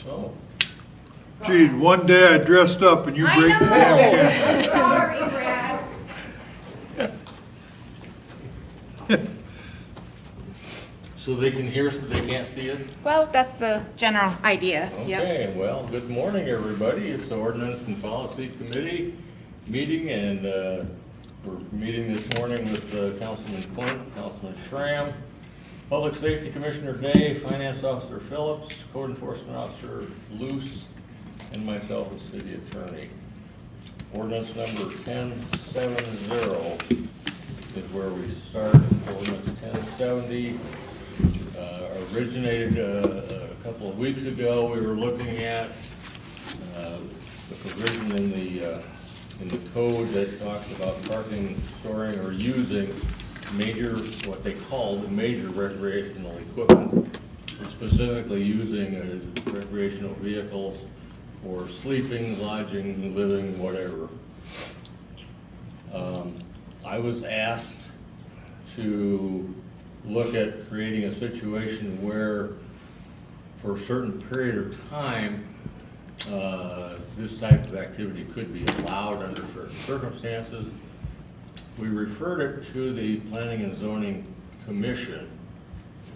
So, Geez, one day I dressed up and you break the damn camera. Sorry, Brad. so they can hear us, but they can't see us? Well, that's the general idea. Yep. Okay, well, good morning, everybody. It's the Ordinance and Policy Committee meeting, and we're meeting this morning with Councilman Clint, Councilman Schramm, Public Safety Commissioner Day, Finance Officer Phillips, Code Enforcement Officer Luce, and myself as City Attorney. Ordinance number 1070 is where we start. Ordinance 1070 originated a couple of weeks ago. We were looking at the provision in the code that talks about parking, storing, or using major, what they called major recreational equipment, specifically using recreational vehicles for sleeping, lodging, living, whatever. I was asked to look at creating a situation where for a certain period of time this type of activity could be allowed under certain circumstances. We referred it to the Planning and Zoning Commission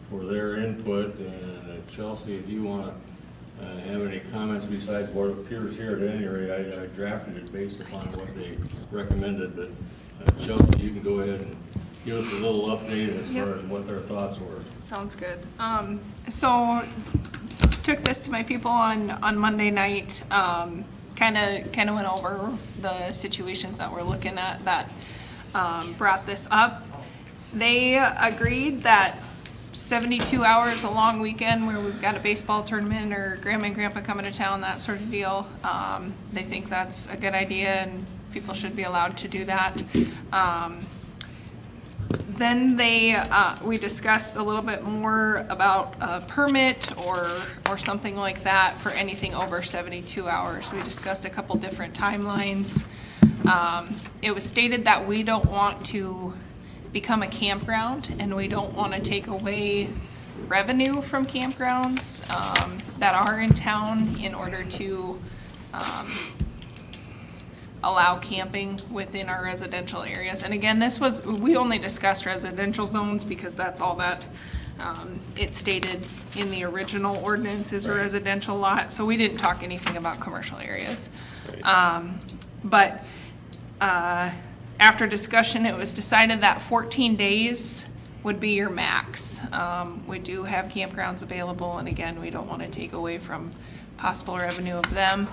for their input, and Chelsea, if you want to have any comments besides what appears here, at any rate, I drafted it based upon what they recommended, but Chelsea, you can go ahead and give us a little update as far as what their thoughts were. Sounds good. So took this to my people on Monday night, kind of went over the situations that we're looking at that brought this up. They agreed that 72 hours, a long weekend where we've got a baseball tournament or grandma and grandpa coming to town, that sort of deal. They think that's a good idea and people should be allowed to do that. Then we discussed a little bit more about a permit or something like that for anything over 72 hours. We discussed a couple different timelines. It was stated that we don't want to become a campground and we don't want to take away revenue from campgrounds that are in town in order to allow camping within our residential areas. And again, we only discussed residential zones because that's all that it stated in the original ordinance is a residential lot. So we didn't talk anything about commercial areas. But after discussion, it was decided that 14 days would be your max. We do have campgrounds available, and again, we don't want to take away from possible revenue of them.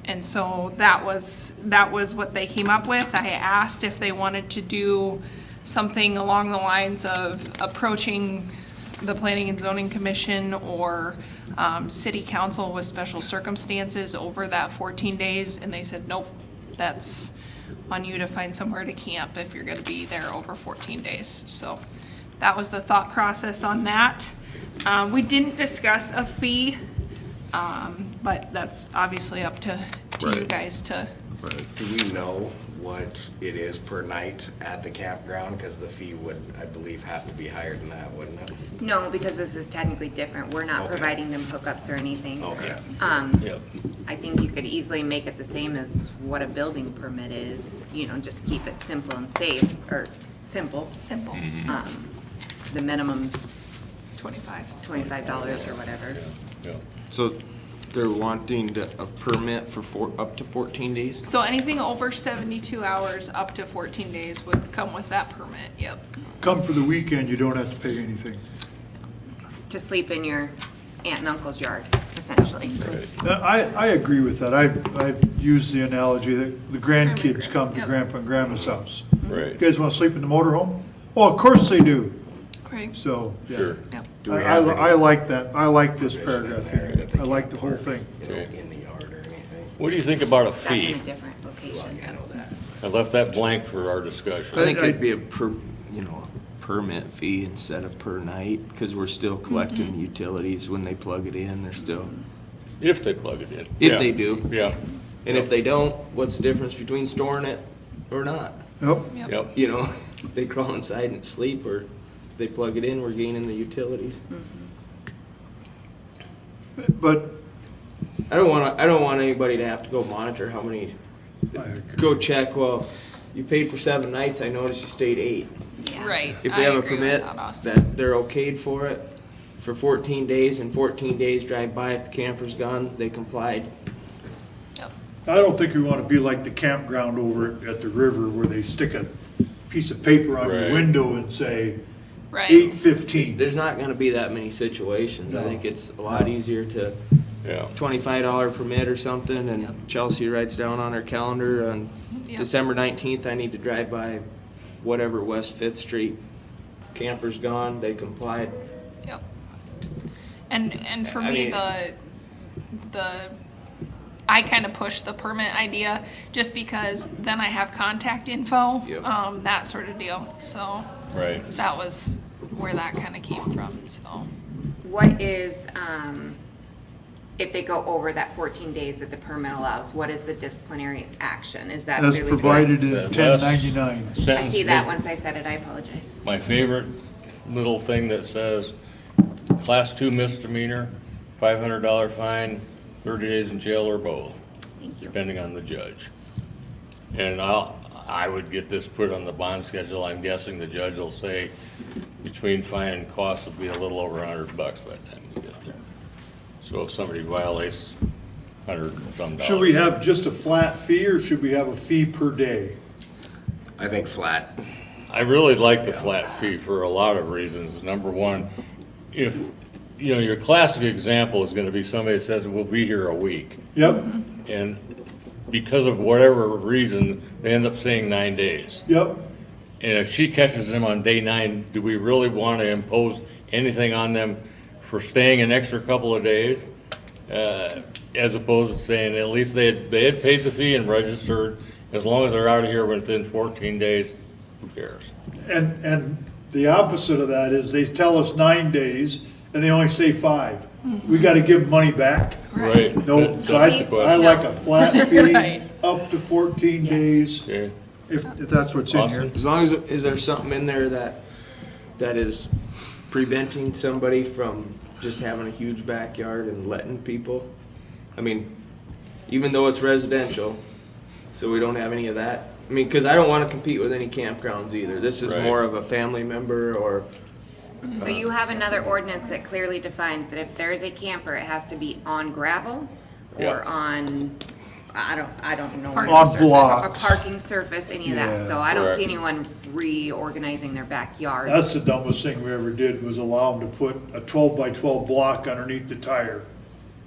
And so that was what they came up with. I asked if they wanted to do something along the lines of approaching the Planning and Zoning Commission or City Council with special circumstances over that 14 days, and they said, nope, that's on you to find somewhere to camp if you're gonna be there over 14 days. So that was the thought process on that. We didn't discuss a fee, but that's obviously up to you guys to. Right. Do we know what it is per night at the campground? Because the fee would, I believe, have to be higher than that, wouldn't it? No, because this is technically different. We're not Okay. providing them hookups or anything. Okay. Yep. I think you could easily make it the same as what a building permit is, just keep it simple and safe, or simple. Simple. The minimum $25. $25 or whatever. Yeah. So they're wanting a permit for up to 14 days? So anything over 72 hours up to 14 days would come with that permit, yep. Come for the weekend, you don't have to pay anything. To sleep in your aunt and uncle's yard, essentially. I agree with that. I've used the analogy that the grandkids come to Yep. grandpa and grandma's house. Right. You guys want to sleep in the motorhome? Oh, of course they do. Right. So, yeah. Sure. Yep. Do we have I any like that. I like this provision in paragraph there here. that they I like can't the whole park, thing. Okay. in the yard or anything? What do you think about a That's fee? in a different location. I know that. I left that blank for our discussion. I think it'd be a permit fee instead of per night, because we're still collecting the utilities when they plug it in, they're still, If they plug it in. if Yeah. they do. Yeah. And if they don't, what's the difference between storing it or not? Yep. Yep. They crawl inside and sleep, or if they plug it in, we're gaining the utilities. But I don't want anybody to have to go monitor how many, I agree. go check, well, you paid for 7 nights, I noticed you stayed 8. Yeah. Right. If I we have a agree with permit that, Austin. that they're okayed for it for 14 days, and 14 days drive by, if the camper's gone, they complied. Yep. I don't think we want to be like the campground over at the river where they stick a piece of paper on your Right. window and say Right. 8:15. There's not gonna be that many situations. I No. think it's a lot easier to Yeah. $25 permit or something, Yep. and Chelsea writes down on her calendar on Yep. December 19th, I need to drive by whatever West Fifth Street. Camper's gone, they complied. Yep. And for I me, mean- I kind of push the permit idea just because then I have contact info, Yep. that sort of deal. So Right. that was where that kind of came from, so. What is, if they go over that 14 days that the permit allows, what is the disciplinary action? Is that As really? provided in The last 1099. I sentence see that be- once I said it, I apologize. My favorite little thing that says, Class 2 misdemeanor, $500 fine, 30 days in jail or both, Thank you. depending on the judge. And I would get this put on the bond schedule. I'm guessing the judge will say between fine and costs will be a little over $100 by the time we get there. So if somebody violates $100 and some dollars. Should we have just a flat fee or should we have a fee per day? I think flat. I really like the flat fee for a lot of reasons. Number one, if, you know, your classic example is gonna be somebody that says, we'll be here a week. Yep, And because of whatever reason, they end up saying 9 days. yep. And if she catches them on day 9, do we really want to impose anything on them for staying an extra couple of days? As opposed to saying, at least they had paid the fee and registered, as long as they're out of here within 14 days, who cares? And the opposite of that is they tell us 9 days and they only say 5. We got to give them money back. Right. No, so I That's the I question. like a flat fee, Right. up to 14 days, Okay. if that's what's in here. Austin? As long as, is there something in there that is preventing somebody from just having a huge backyard and letting people? I mean, even though it's residential, so we don't have any of that. I mean, because I don't want to compete with any campgrounds either. This is Right. more of a family member or, So you have another ordinance that clearly defines that if there is a camper, it has to be on gravel Yeah. or on, I don't know. Parking On surface. blocks. Or parking surface, any of that. Yeah. So I don't see Correct. anyone reorganizing their backyard. That's the dumbest thing we ever did, was allow them to put a 12 by 12 block underneath the tire.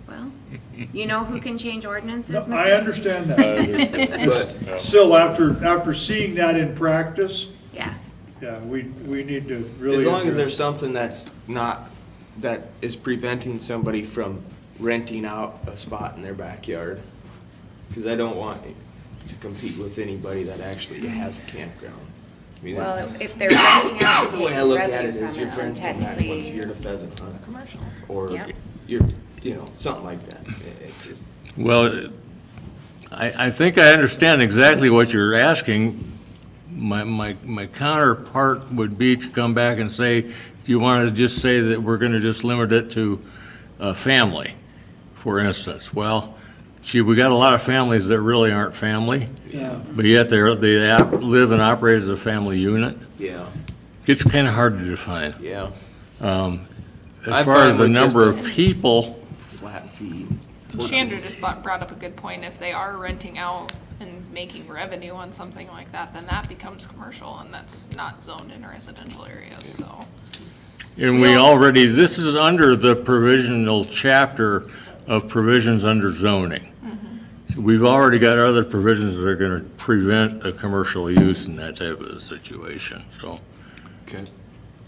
Well, you know who can change ordinances, No, Mr. I understand that. but Still, after seeing that in practice, Yeah. yeah, we need to really. as long as address- there's something that's not, that is preventing somebody from renting out a spot in their backyard. Because I don't want to compete with anybody that actually has a campground. I mean, Well, if they're renting out and the way I taking look at revenue it is from your it, then friends come back once a technically, year to pheasant hunt. Commercial. Or Yep. you're, you know, something like that. It's just, Well, I think I understand exactly what you're asking. My counterpart would be to come back and say, do you want to just say that we're going to just limit it to family, for instance? Well, gee, we got a lot of families that really aren't family, Yeah. but yet they live and operate as a family unit. yeah, It's kind of hard to define. yeah, As I'm far as fine the with number just of people, flat fee. Chandra just brought up a good point. If they are renting out and making revenue on something like that, then that becomes commercial and that's not zoned in residential areas, so. and we already, this is under the provisional chapter of provisions under zoning. So we've already got other provisions that are going to prevent a commercial use in that type of a situation, so. Okay.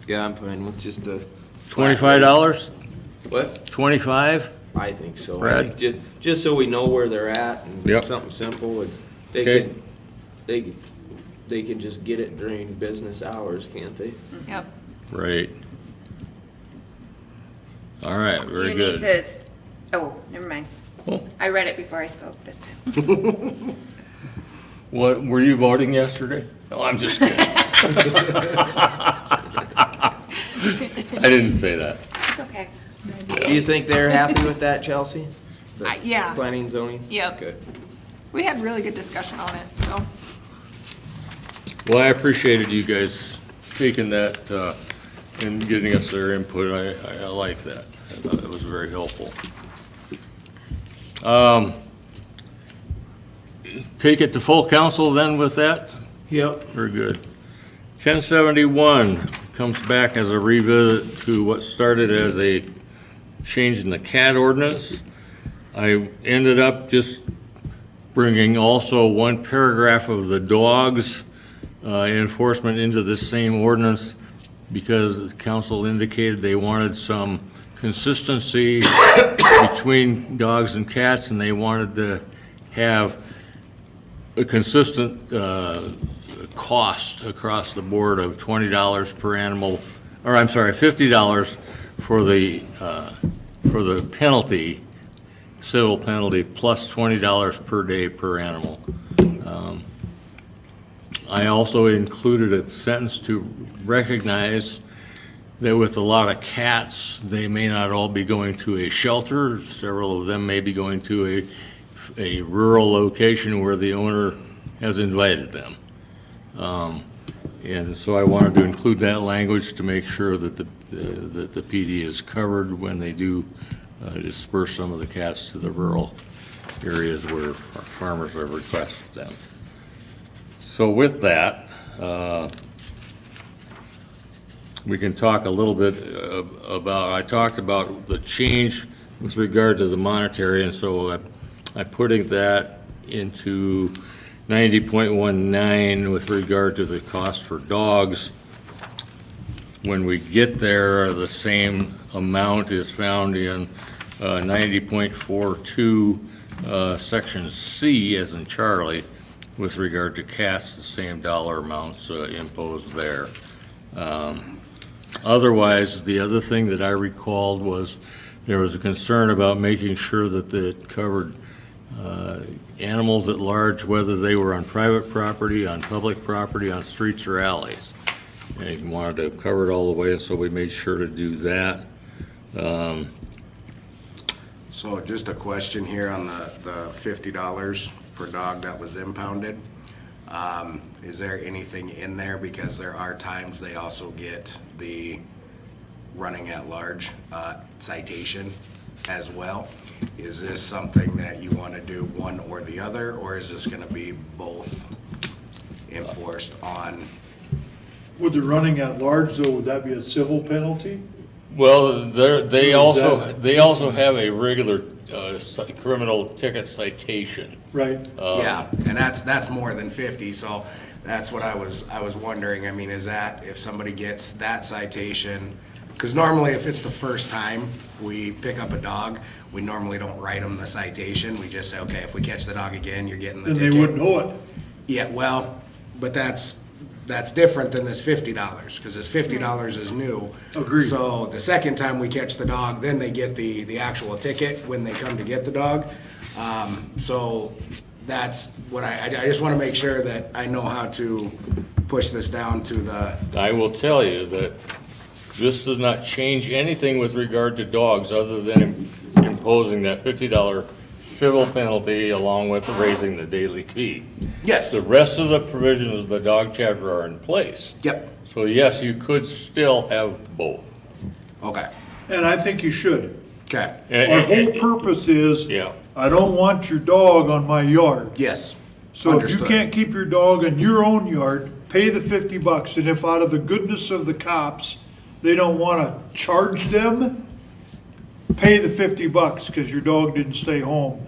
Yeah, I'm fine with just the. $25? What? 25? I think so. I Brad? think just so we know where they're at and Yep. something simple and Okay. they can just get it during business hours, can't they? Yep. Right. All right, do very you need good. to, oh, never mind. Oh. I read it before I spoke this time. What, were you voting yesterday? No, I'm just kidding. I didn't say that. It's okay. Do you think they're happy with that, Chelsea? The Yeah. Planning and zoning? Yep. Good. We had really good discussion on it, so. Well, I appreciated you guys taking that and getting us their input. I like that. I thought it was very helpful. Take it to full council then with that? Yep. Very good. 1071 comes back as a revisit to what started as a change in the cat ordinance. I ended up just bringing also one paragraph of the dogs enforcement into this same ordinance because the council indicated they wanted some consistency between dogs and cats, and they wanted to have a consistent cost across the board of $20 per animal, or I'm sorry, $50 for the penalty, civil penalty, plus $20 per day per animal. I also included a sentence to recognize that with a lot of cats, they may not all be going to a shelter. Several of them may be going to a rural location where the owner has invited them. And so I wanted to include that language to make sure that the PD is covered when they do disperse some of the cats to the rural areas where farmers have requested them. So with that, we can talk a little bit about, I talked about the change with regard to the monetary, and so I'm putting that into 90.19 with regard to the cost for dogs. When we get there, the same amount is found in 90.42, section C, as in Charlie, with regard to cats, the same dollar amounts imposed there. Otherwise, the other thing that I recalled was there was a concern about making sure that it covered animals at large, whether they were on private property, on public property, on streets or alleys. And he wanted to cover it all the way, and so we made sure to do that. So just a question here on the $50 per dog that was impounded. Is there anything in there, because there are times they also get the running at large citation as well? Is this something that you want to do one or the other, or is this going to be both enforced on? With the running at large, though, would that be a civil penalty? Well, they Or is also have a regular criminal ticket citation. Right? Yeah, and that's more than 50, so that's what I was wondering. I mean, is that if somebody gets that citation, because normally if it's the first time we pick up a dog, we normally don't write them the citation. We just say, okay, if we catch the dog again, you're getting the Then ticket. they wouldn't know it. Yeah, well, but that's different than this $50, because this $50 is new. Agreed. So the second time we catch the dog, then they get the actual ticket when they come to get the dog. So that's what I just want to make sure that I know how to push this down to the, I will tell you that this does not change anything with regard to dogs other than imposing that $50 civil penalty along with raising the daily fee. yes, The rest of the provisions of the dog chapter are in place. yep, So yes, you could still have both. okay, And I think you should. okay, Our whole purpose is, Yeah. I don't want your dog on my yard. yes. So if you Understood. can't keep your dog in your own yard, pay the $50. And if out of the goodness of the cops, they don't want to charge them, pay the $50 because your dog didn't stay home.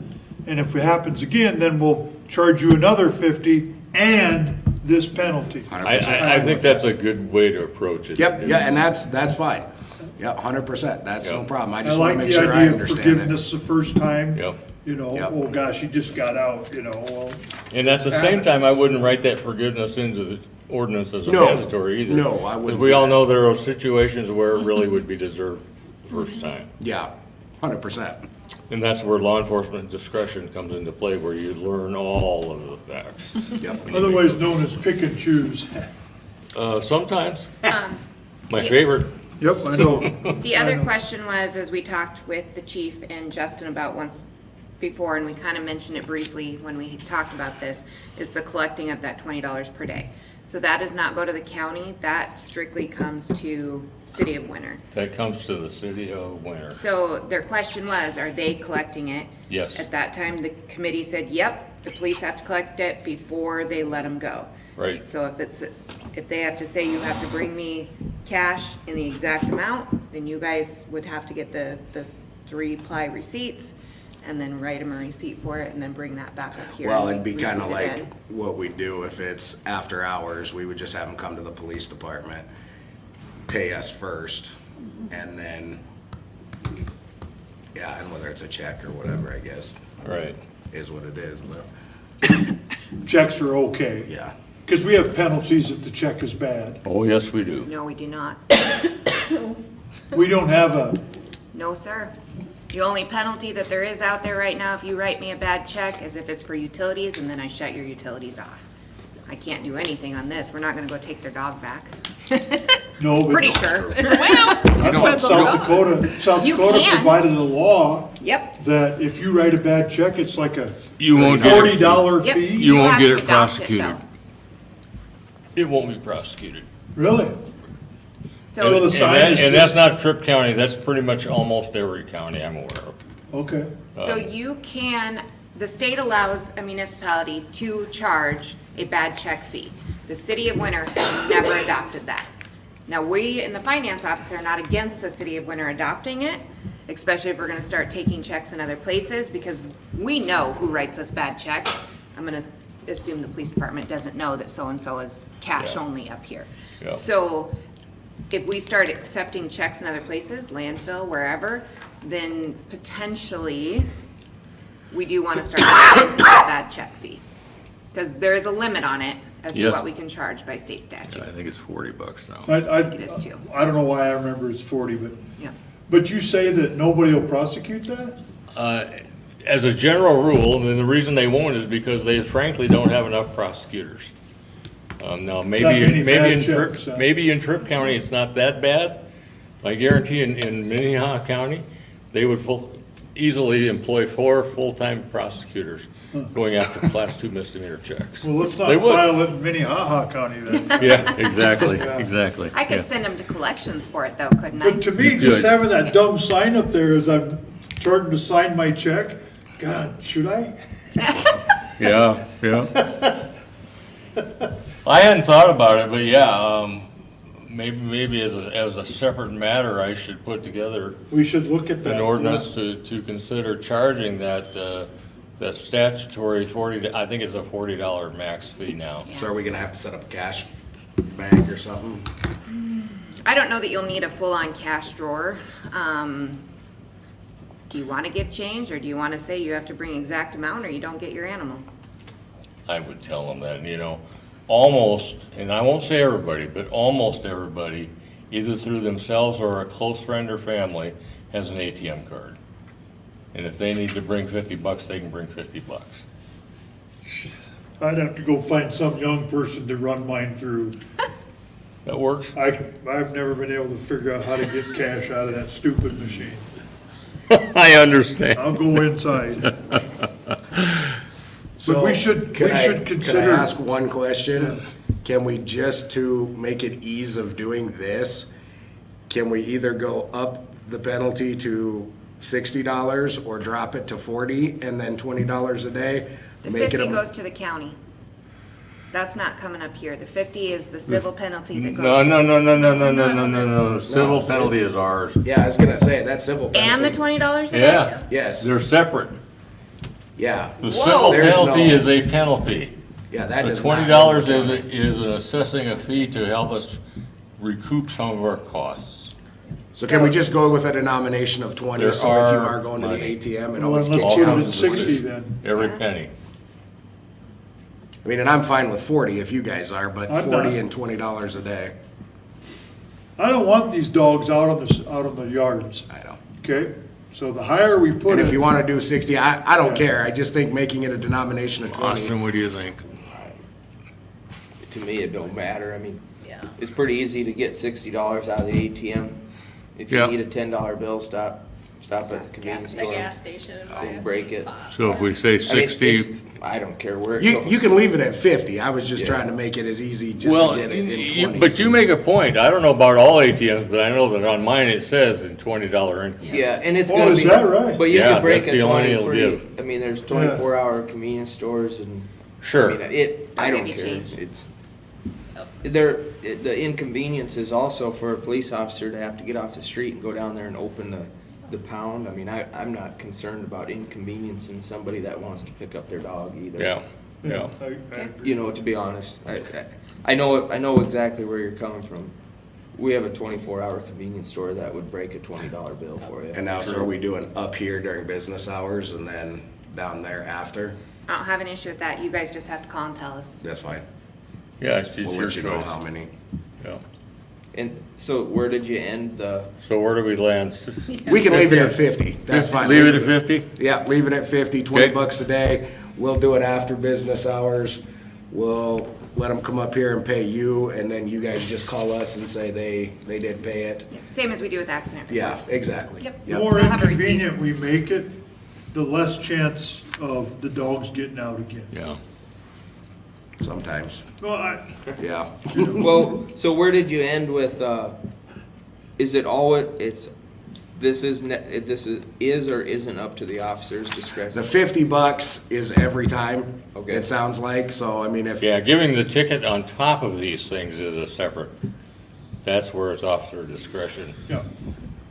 And if it happens again, then we'll charge you another 50 and this penalty. 100%. I think that's a good way to approach it. Yep, yeah, and that's fine. Yep, 100%, that's no Yep. problem. I I just want like to make the sure I idea of understand it. forgiveness the first time. Yep. You know, Yep. oh gosh, he just got out, well, And at the same time, I wouldn't write that forgiveness into the ordinance as a No. mandatory either. No, I wouldn't Because we do all that. know there are situations where it really would be deserved the first time. Yeah, 100%. And that's where law enforcement discretion comes into play, where you learn all of the facts. Yep. otherwise known as pick and choose. Sometimes, Um, my favorite. Yep, I know. The other question was, as we talked with the chief and Justin about once before, and we kind of mentioned it briefly when we talked about this, is the collecting of that $20 per day. So that does not go to the county, that strictly comes to City of Winter. That comes to the city of Winter. So their question was, are they collecting it? Yes. At that time, the committee said, yep, the police have to collect it before they let them go. Right. So if they have to say you have to bring me cash in the exact amount, then you guys would have to get the 3-ply receipts and then write them a receipt for it and then bring that back up here. Well, and it'd be receipt kind of it like in. what we do if it's after hours, we would just have them come to the police department, pay us first, and then, yeah, and whether it's a check or whatever, I guess, Right. is what it is, but, Checks are okay. yeah. Because we have penalties if the check is bad. Oh, yes, we do. No, we do not. We don't have a, No, sir. The only penalty that there is out there right now, if you write me a bad check, is if it's for utilities, and then I shut your utilities off. I can't do anything on this. We're not gonna go take their dog back. no, but. Pretty sure. I thought South You Dakota can. provided a law Yep. that if you write a bad check, it's like a You won't get it. $40 Yep. fee? You won't have get to it adopt prosecuted. though. It won't be prosecuted. Really? So, the And sign that- is and just- that's not Tripp County, that's pretty much almost every county I'm aware of. Okay. so you can, the state allows a municipality to charge a bad check fee. The city of Winter has never adopted that. Now, we in the finance office are not against the city of Winter adopting it, especially if we're gonna start taking checks in other places, because we know who writes us bad checks. I'm gonna assume the police department doesn't know that so-and-so is cash Yeah. only up here. Yeah. So if we start accepting checks in other places, landfill, wherever, then potentially we do want to start looking into that bad check fee. Because there is a limit on it as to Yes. what we can charge by state statute. I think it's $40 now. It is too. I don't know why I remember it's 40, Yeah. but you say that nobody will prosecute that? As a general rule, and the reason they won't is because they frankly don't have enough prosecutors. Now, Not many bad checks, huh? maybe in Tripp County, it's not that bad. I guarantee in Minnehaha County, they would easily employ 4 full-time prosecutors going after Class 2 misdemeanor checks. Well, let's not They would. file it in Minnehaha County then. Yeah, exactly, exactly. I yeah. could send them to collections for it though, couldn't I? But to me, You just could. having that dumb sign up there as I'm starting to sign my check, God, should I? Yeah, yeah. I hadn't thought about it, but yeah, maybe as a separate matter, I should put together We should look at that. an ordinance to consider charging that statutory I think it's a $40 max fee now. So are we gonna have to set up a cash bank or something? I don't know that you'll need a full-on cash drawer. Do you want to give change, or do you want to say you have to bring exact amount or you don't get your animal? I would tell them that, almost, and I won't say everybody, but almost everybody, either through themselves or a close friend or family, has an ATM card. And if they need to bring $50, they can bring $50. I'd have to go find some young person to run mine through. That works? I've never been able to figure out how to get cash out of that stupid machine. I understand. I'll go inside. So, we should Can I consider- ask one question? Can we just, to make it ease of doing this, can we either go up the penalty to $60 or drop it to 40 and then $20 a day? The Make it 50 a- goes to the county. That's not coming up here. The 50 is the civil penalty that goes. No. The civil penalty is ours. Yeah, I was gonna say, that's civil penalty. And the $20 a day? Yeah, Yes, they're separate. yeah, The Whoa. civil There's penalty no- is a penalty. yeah, that The does not. $20 is an assessing a fee to help us recoup some of our costs. So can we just go with a denomination of 20, There so if you are are going to the money. ATM, it Well, always let's kicks put you it out at as 60 then. Every penny. I mean, and I'm fine with 40 if you guys are, but I'm 40 not. and $20 a day, I don't want these dogs out on the yards, I don't. okay? So the higher we put And it. if you wanna do 60, I don't Yeah. care, I just think making it a denomination of 20. Austin, what do you think? To me, it don't matter. I mean, it's pretty easy to get $60 out of the ATM. If you Yeah. need a $10 bill, stop at the convenience The store. gas station. and buy Go a break it. pot. So if we say I mean, 60, I don't care where it You, goes. you can leave it at 50. I was just Yeah. trying to make it as easy just well, to get it in 20. but you make a point. I don't know about all ATMs, but I know that on mine it says in $20 increments. Yeah, and it's Oh, gonna is be. that right? But you Yeah, can break that's a the only 20 it'll pretty, do. I mean, there's 24-hour convenience stores and. Sure. I mean, I They'll don't give you care. change. It's, the inconvenience is also for a police officer to have to get off the street and go down there and open the pound. I mean, I'm not concerned about inconveniencing somebody that wants to pick up their dog either. Yeah, yeah. I agree. You know, to be honest, I know exactly where you're coming from. We have a 24-hour convenience store that would break a $20 bill for you. And now, so are we doing up here during business hours and then down there after? I don't have an issue with that. You guys just have to call and tell us. That's fine. Yeah, it's We'll your let you know choice. how many. Yeah. And so where did you end the, So where do we land? We can leave it at 50. That's fine. Leave it at 50? Yeah, leave it at 50, 20 Okay. bucks a day. We'll do it after business hours. We'll let them come up here and pay you, and then you guys just call us and say they did pay it. Same as we do with accident Yeah, reports. exactly. Yep. The Yep. more We'll have a receipt. inconvenient we make it, the less chance of the dogs getting out again. Yeah. Sometimes, Well, yeah. well, so where did you end with, is it all, this is or isn't up to the officer's discretion? The 50 bucks is every time, Okay. it sounds like, so I mean, if, Yeah, giving the ticket on top of these things is a separate, that's where it's officer discretion. yeah.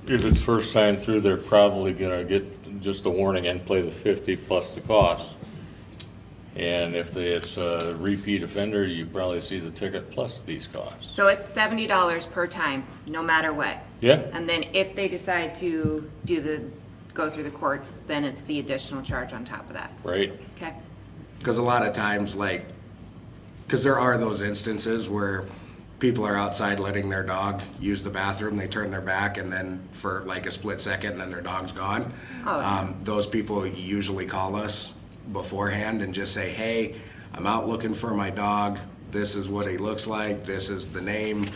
If it's first time through, they're probably gonna get just the warning and play the 50 plus the cost. And if it's a repeat offender, you probably see the ticket plus these costs. So it's $70 per time, no matter what. Yeah, And then if they decide to go through the courts, then it's the additional charge on top of that. right? Okay? because a lot of times, like, because there are those instances where people are outside letting their dog use the bathroom, they turn their back, and then for like a split second, and then their dog's gone. Oh, yeah. Those people usually call us beforehand and just say, hey, I'm out looking for my dog, this is what he looks like, this is the name,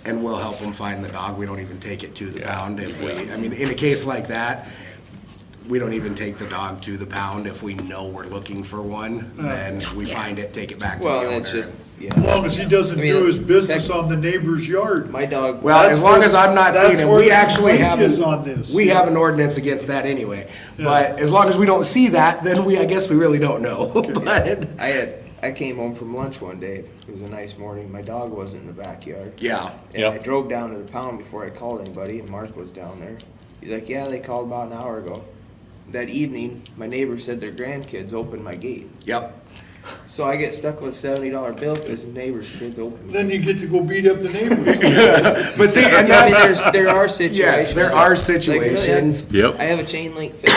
and we'll help them find the dog. We don't even take it to the Yeah, pound if you we, bet. I mean, in a case like that, we don't even take the dog to the pound. If we know we're looking for one, then we find it, take it back to the Well, owner. that's just, As yeah. long as he doesn't I mean, do his business that- on the neighbor's yard. My dog. Well, as long as I'm not seeing That's it, where we the actually complaint have, is on this. we have an ordinance against that anyway. But as long as we don't see that, then I guess we really don't know. But, I came home from lunch one day. It was a nice morning. My dog wasn't in the backyard. yeah, And Yep. I drove down to the pound before I called anybody, and Mark was down there. He's like, yeah, they called about an hour ago. That evening, my neighbor said their grandkids opened my gate. yep. So I get stuck with a $70 bill because the neighbor's kids opened my Then gate. you get to go beat up the neighbors. But see, and Yeah, I mean, that's, there are situations. yes, there are Like, really, situations. Yep. I have a chain link fence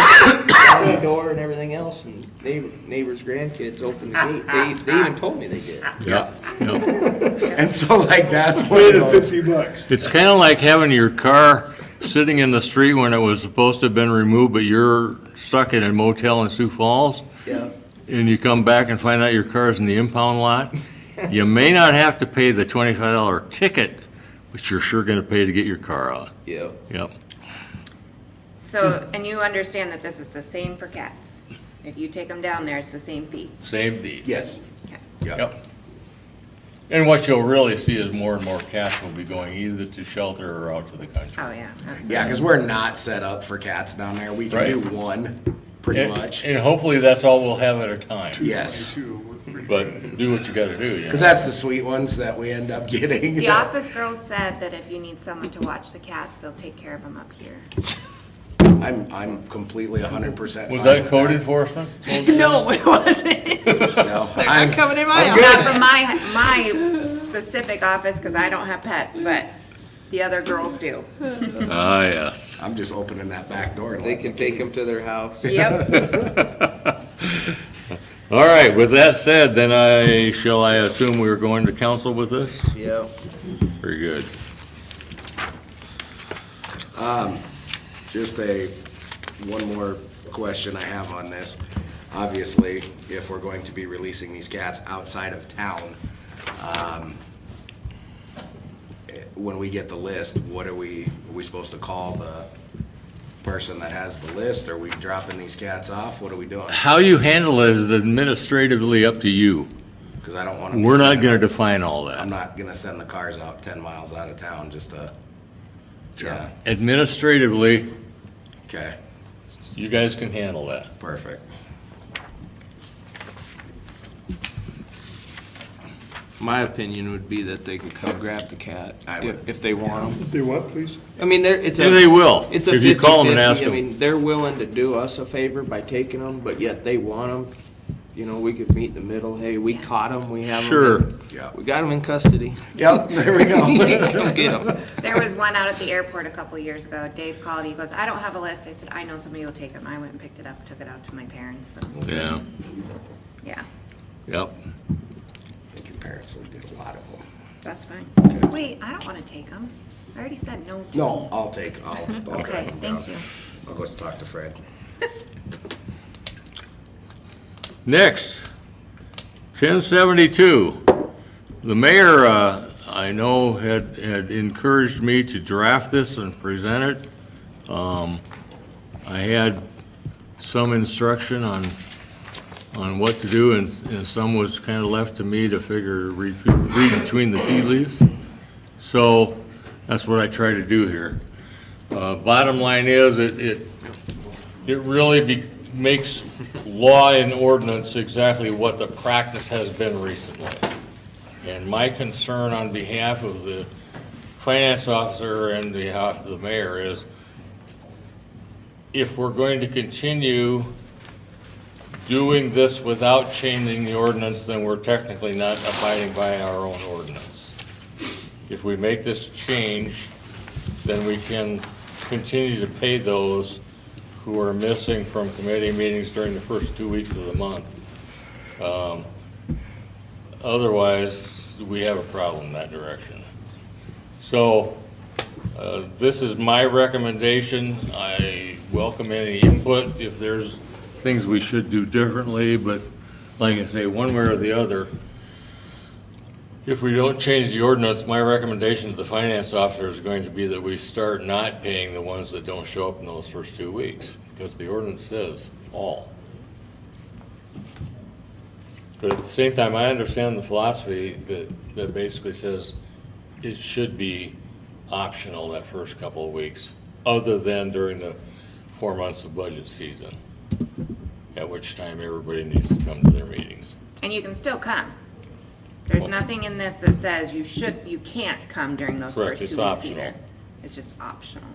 down the door and everything else, and neighbor's grandkids opened the gate. They even told me they did. Yeah. And so like that's one Pay of the those. $50. It's kind of like having your car sitting in the street when it was supposed to have been removed, but you're stuck in a motel in Sioux Falls, Yeah. and you come back and find out your car's in the impound lot. You may not have to pay the $25 ticket, but you're sure gonna pay to get your car out. Yeah. Yep. So, and you understand that this is the same for cats? If you take them down there, it's the same fee? Same deed. Yes, Okay. yep. Yep. And what you'll really see is more and more cats will be going either to shelter or out to the country. Oh, yeah. That's- Yeah, because we're not set up for cats down there. We can Right. do one, pretty And- much. And hopefully that's all we'll have at a time. Yes, But do what you gotta do, you know? because that's the sweet ones that we end up getting. The office girls said that if you need someone to watch the cats, they'll take care of them up here. I'm completely 100% Was fine that with code enforcement? No, it wasn't. No, They're I'm- not coming in my I'm house. good. Not for my specific office, because I don't have pets, but the other girls do. Ah, yes. I'm just opening that back door and They letting can the take kid- them to their house. Yep. All right, with that said, then I assume we're going to council with this? Yeah. Very good. Just one more question I have on this. Obviously, if we're going to be releasing these cats outside of town, when we get the list, are we supposed to call the person that has the list? Are we dropping these cats off? What are we doing? How you handle it is administratively up to you. Because I don't want to. We're not gonna define all I'm that. not gonna send the cars out 10 miles out of town just to. Yeah, Administratively, okay, you guys can handle that. perfect. My opinion would be that they could come grab the cat I would. if they want them. If they what, please? I mean, it's a. Yeah, they will. It's a If you call 'em and ask 50-50. I 'em. mean, they're willing to do us a favor by taking them, but yet they want them. You know, we could meet in the middle. Hey, we caught them, we have them. Sure. Yeah. We got them in custody. Yep, there we go. Come get them. There was one out at the airport a couple years ago. Dave called, he goes, I don't have a list. I said, I know somebody will take them. I went and picked it up, took it out to my parents. And, Yeah, yeah, yep. I think your parents would get a lot of them. that's fine. Wait, I don't want to take them. I already said no to. No, I'll drive Okay, them thank down. you. I'll go talk to Fred. Next, 1072. The mayor, I know, had encouraged me to draft this and present it. I had some instruction on what to do, and some was kind of left to me to read between the tea leaves. So that's what I try to do here. Bottom line is, it really makes law and ordinance exactly what the practice has been recently. And my concern on behalf of the finance officer and behalf of the mayor is, if we're going to continue doing this without changing the ordinance, then we're technically not abiding by our own ordinance. If we make this change, then we can continue to pay those who are missing from committee meetings during the first 2 weeks of the month. Otherwise, we have a problem in that direction. So, this is my recommendation. I welcome any input if there's things we should do differently, but like I say, one way or the other, if we don't change the ordinance, my recommendation to the finance officer is going to be that we start not paying the ones that don't show up in those first 2 weeks, because the ordinance says all. But at the same time, I understand the philosophy that basically says it should be optional that first couple of weeks, other than during the 4 months of budget season, at which time everybody needs to come to their meetings. And you can still come. There's nothing in this that says you can't come during those Correct, first it's 2 weeks optional. either. It's just optional.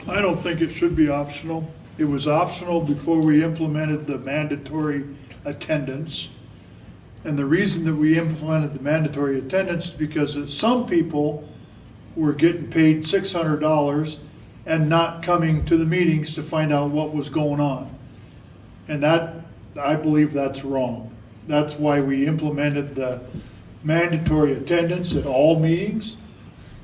I don't think it should be optional. It was optional before we implemented the mandatory attendance. And the reason that we implemented the mandatory attendance is because some people were getting paid $600 and not coming to the meetings to find out what was going on. And that, I believe that's wrong. That's why we implemented the mandatory attendance at all meetings.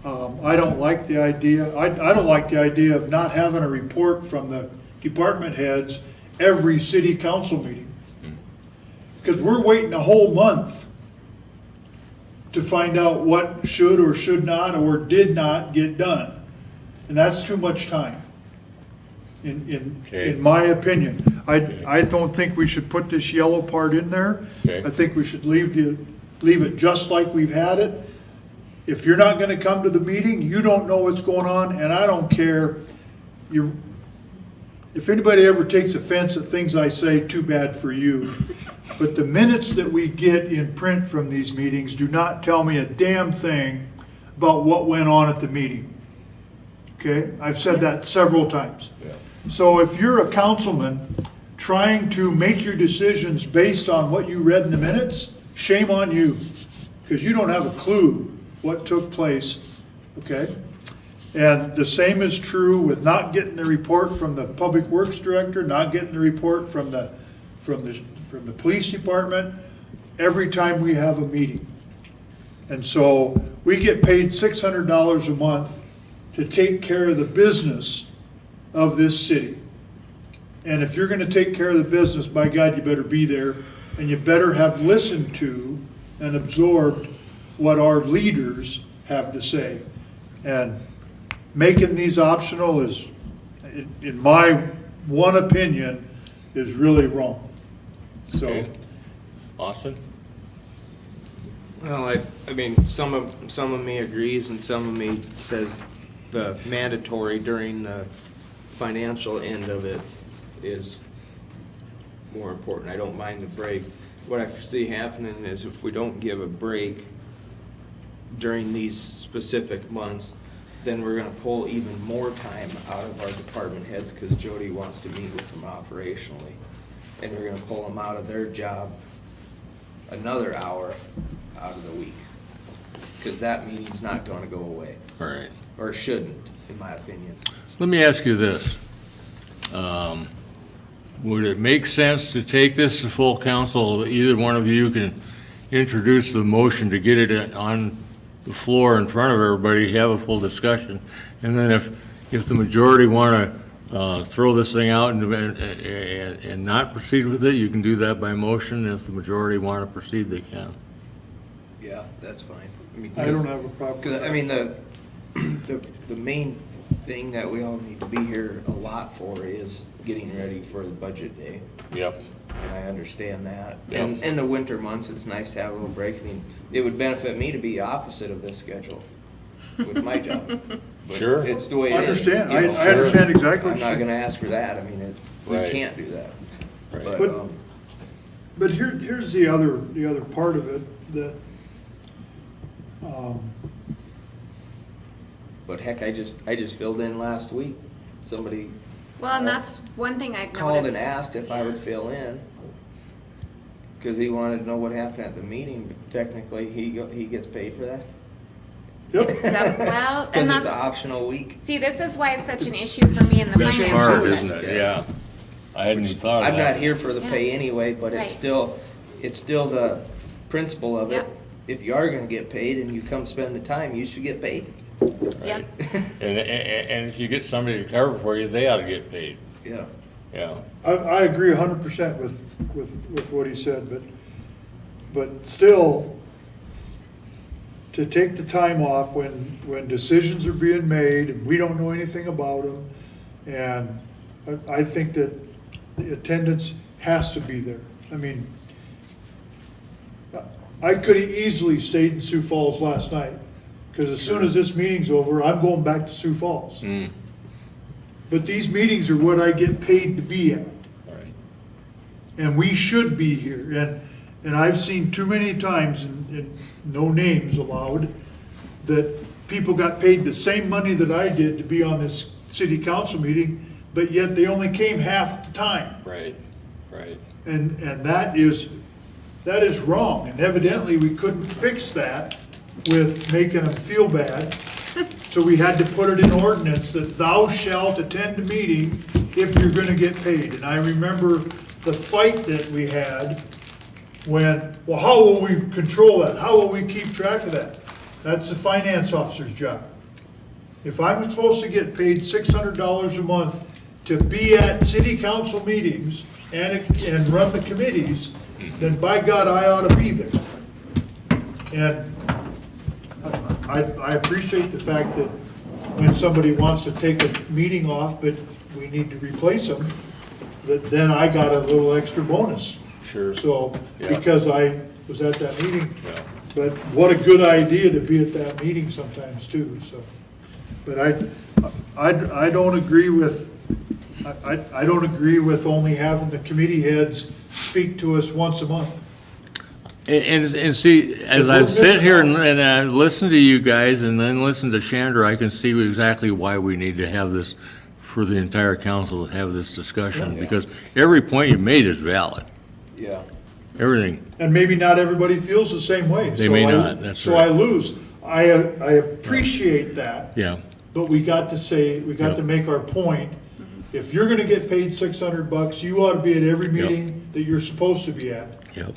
I don't like the idea, I don't like the idea of not having a report from the department heads every city council meeting. Because we're waiting a whole month to find out what should or should not or did not get done. And that's too much time, Okay. in my opinion. I don't think we should put this yellow part in there. Okay. I think we should leave it just like we've had it. If you're not gonna come to the meeting, you don't know what's going on, and I don't care. If anybody ever takes offense at things I say, too bad for you. But the minutes that we get in print from these meetings do not tell me a damn thing about what went on at the meeting. Okay? I've said that several times. So if you're a councilman trying to make your decisions based on what you read in the minutes, shame on you, because you don't have a clue what took place, okay? And the same is true with not getting the report from the Public Works Director, not getting the report from the police department every time we have a meeting. And so we get paid $600 a month to take care of the business of this city. And if you're gonna take care of the business, by God, you better be there, and you better have listened to and absorbed what our leaders have to say. And making these optional is, in my one opinion, is really wrong. So, Okay. Austin? Well, I mean, some of me agrees and some of me says the mandatory during the financial end of it is more important. I don't mind the break. What I foresee happening is if we don't give a break during these specific months, then we're gonna pull even more time out of our department heads because Jody wants to meet with them operationally. And we're gonna pull them out of their job another hour out of the week. Because that meeting's not gonna go away, All right. or shouldn't, in my opinion. Let me ask you this. Would it make sense to take this to full council? Either one of you can introduce the motion to get it on the floor in front of everybody, have a full discussion. And then if the majority want to throw this thing out and not proceed with it, you can do that by motion. If the majority want to proceed, they can. Yeah, that's fine. I don't have a problem with Because, I that. mean, the main thing that we all need to be here a lot for is getting ready for the budget day. Yep. And I understand that. Yep. And in the winter months, it's nice to have a little break. I mean, it would benefit me to be opposite of this schedule with my job. But Sure. It's the way it I is. understand, you know. I understand exactly I'm what you're not gonna saying. ask for that. I mean, we Right. can't do that. Right. But- But here's the other part of it, that, But heck, I just filled in last week. Somebody Well, and that's one thing I've called and noticed. asked if I would fill in. Cause he wanted to know what happened at the meeting, but technically, he gets paid for that? yep, So, well, Cause and it's an that's, optional week. see, this is why it's such an issue for me in the That's finance hard, office. isn't it? Yeah. I hadn't even thought of I'm that. not here for the pay Yeah. anyway, but Right. it's still the principle of it. Yep. If you are gonna get paid and you come spend the time, you should get paid. Yep. And if you get somebody to cover for you, they ought to get paid. Yeah. Yeah. I agree 100% with what he said, but still, to take the time off when decisions are being made and we don't know anything about them, and I think that the attendance has to be there. I mean, I could have easily stayed in Sioux Falls last night, because as soon as this meeting's over, I'm going back to Sioux Falls. Mm. But these meetings are what I get paid to be at. All right. And we should be here. And I've seen too many times, and no names allowed, that people got paid the same money that I did to be on this city council meeting, but yet they only came half the time. Right. Right. And that is wrong. And evidently, we couldn't fix that with making them feel bad. So we had to put it in ordinance that thou shalt attend a meeting if you're gonna get paid. And I remember the fight that we had when, well, how will we control that? How will we keep track of that? That's the finance officer's job. If I'm supposed to get paid $600 a month to be at city council meetings and run the committees, then by God, I ought to be there. And I appreciate the fact that when somebody wants to take a meeting off, but we need to replace them, that then I got a little extra bonus. Sure. So, Yeah. because I was at that meeting. Yeah. But what a good idea to be at that meeting sometimes too, so. But I don't agree with, I don't agree with only having the committee heads speak to us once a month. And see, as I sit here and I listen to you guys and then listen to Chandra, I can see exactly why we need to have this, for the entire council to have this discussion, Yeah. because every point you made is valid, Yeah. everything. And maybe not everybody feels the same way. They so may I- not, that's So right. I lose. I appreciate that, Yeah, but we got to make our point. If you're gonna get paid $600, you ought to be at every meeting that you're supposed to be at. yep.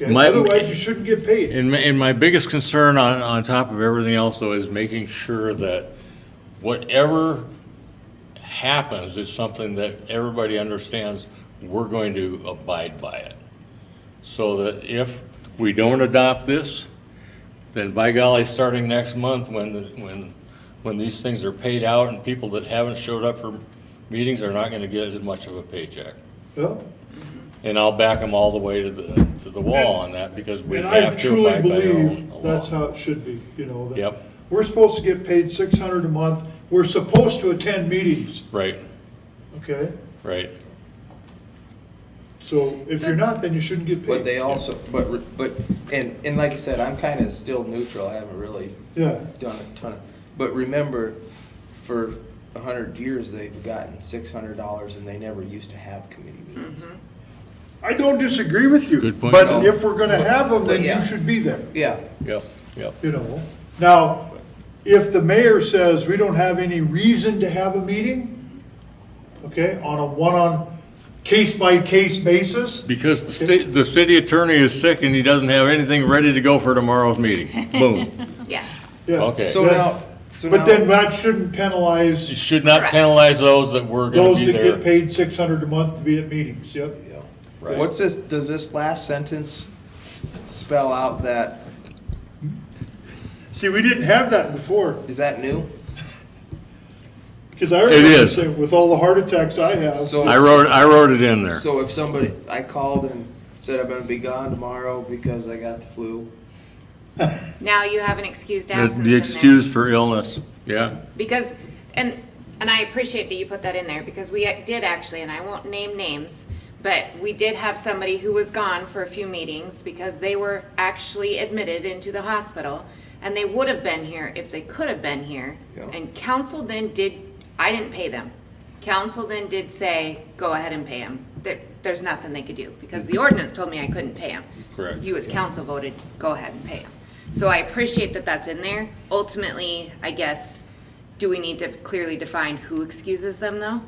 Okay? My- Otherwise, you shouldn't get paid. And my biggest concern on top of everything else, though, is making sure that whatever happens is something that everybody understands we're going to abide by it. So that if we don't adopt this, then by golly, starting next month, when these things are paid out and people that haven't showed up for meetings are not gonna get as much of a paycheck. Well, And I'll back them all the way to the wall on that, because we and I have to truly abide by our believe own that's law. how it should be, you know. that Yep. We're supposed to get paid $600 a month. We're supposed to attend meetings, Right, okay? right. So if you're not, then you shouldn't get paid. But they also, and like I said, I'm kind of still neutral, I haven't really Yeah, done a ton of, but remember, for 100 years, they've gotten $600 and they never used to have committee meetings. I don't disagree with you. Good point. But No. if we're gonna have them, then Yeah. you should be there, Yeah, Yep, yep. you know? Now, if the mayor says we don't have any reason to have a meeting, okay, on a case-by-case basis, Because the city attorney is sick and he doesn't have anything ready to go for tomorrow's meeting. Boom. Yeah. yeah. Okay. so then- now, But then that shouldn't penalize You should not Correct. penalize those that were gonna those be that there. get paid $600 a month to be at meetings, yep. Right. what's this, does this last sentence spell out that, See, we didn't have that before, is that new? because I remember is. saying, with all the heart attacks I have, So- I wrote it in there. So if somebody, I called and said I'm gonna be gone tomorrow because I got the flu, Now you have an excused That's absence the in there. excuse for illness, yeah. Because, and I appreciate that you put that in there, because we did actually, and I won't name names, but we did have somebody who was gone for a few meetings because they were actually admitted into the hospital, and they would have been here if they could have been here. Yeah. And council then did, I didn't pay them. Council then did say, go ahead and pay them. There's nothing they could do, because the ordinance told me I couldn't pay them. Correct. You as council voted, go ahead and pay them. So I appreciate that that's in there. Ultimately, I guess, do we need to clearly define who excuses them, though?